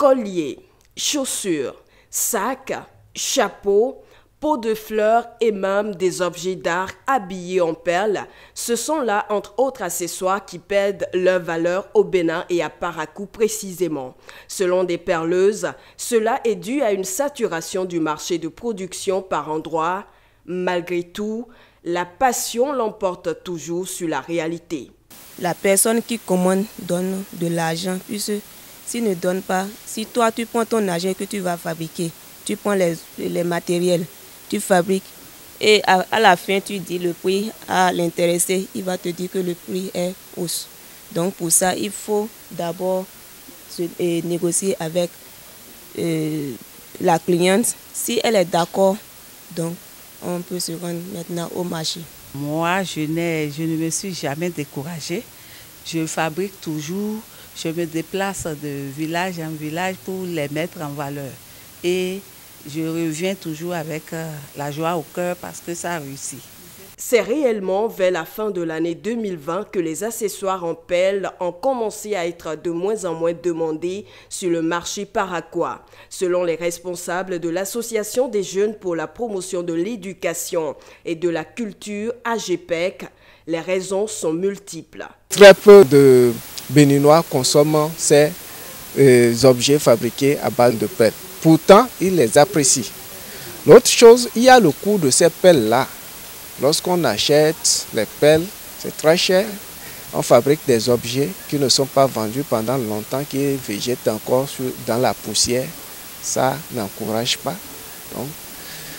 colliers, chaussures, sacs, chapeaux, pots de fleurs et même des objets d'art habillés en perles, ce sont là entre autres accessoires qui perdent leur valeur au Bénin et à Parakou précisément. Selon des perleuses, cela est dû à une saturation du marché de production par endroits. Malgré tout, la passion l'emporte toujours sur la réalité. La personne qui commande donne de l'argent, puisque s'il ne donne pas, si toi tu prends ton argent que tu vas fabriquer, tu prends les matériels, tu fabriques et à la fin tu dis le prix à l'intéressé, il va te dire que le prix est hausse. Donc pour ça, il faut d'abord négocier avec la cliente. Si elle est d'accord, donc on peut se rendre maintenant au marché. Moi, je ne me suis jamais découragée. Je fabrique toujours, je me déplace de village en village pour les mettre en valeur. Et je reviens toujours avec la joie au cœur parce que ça réussit. C'est réellement vers la fin de l'année 2020 que les accessoires en pelle ont commencé à être de moins en moins demandés sur le marché paraquois. Selon les responsables de l'Association des jeunes pour la promotion de l'éducation et de la culture AGPEC, les raisons sont multiples. Très peu de Béninois consomment ces objets fabriqués à base de pelle. Pourtant, ils les apprécient. L'autre chose, il y a le coût de ces pelles-là. Lorsqu'on achète les pelles, c'est très cher. On fabrique des objets qui ne sont pas vendus pendant longtemps, qui végètent encore dans la poussière. Ça n'encourage pas. Donc,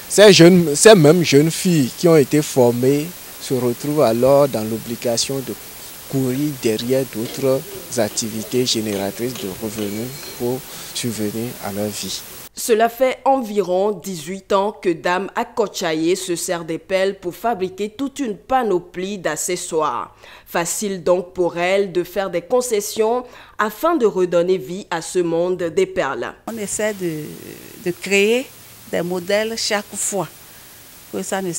ces mêmes jeunes filles qui ont été formées se retrouvent alors dans l'obligation de courir derrière d'autres activités génératrices de revenus pour subvenir à leur vie. Cela fait environ 18 ans que Dame Akochaye se sert des pelles pour fabriquer toute une panoplie d'accessoires. Facile donc pour elle de faire des concessions afin de redonner vie à ce monde des perles. On essaie de créer des modèles chaque fois, que ça ne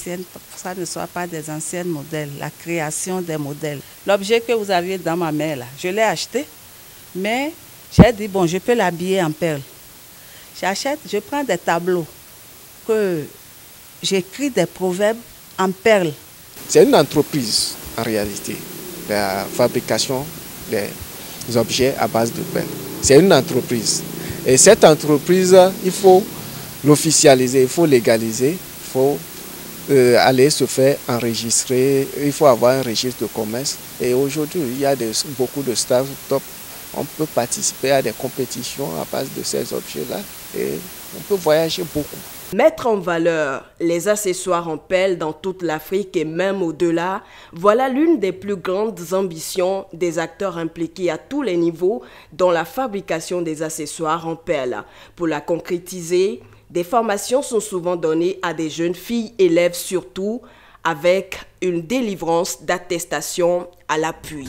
soit pas des anciens modèles, la création des modèles. L'objet que vous aviez dans ma main là, je l'ai acheté, mais j'ai dit bon, je peux l'habiller en perles. J'achète, je prends des tableaux, que j'écris des proverbes en perles. C'est une entreprise en réalité, la fabrication des objets à base de perles. C'est une entreprise. Et cette entreprise, il faut l'officialiser, il faut légaliser, il faut aller se faire enregistrer, il faut avoir un registre de commerce. Et aujourd'hui, il y a beaucoup de start-up. On peut participer à des compétitions à base de ces objets-là et on peut voyager beaucoup. Mettre en valeur les accessoires en pelle dans toute l'Afrique et même au-delà, voilà l'une des plus grandes ambitions des acteurs impliqués à tous les niveaux dans la fabrication des accessoires en pelle. Pour la concrétiser, des formations sont souvent données à des jeunes filles élèves surtout, avec une délivrance d'attestation à l'appui.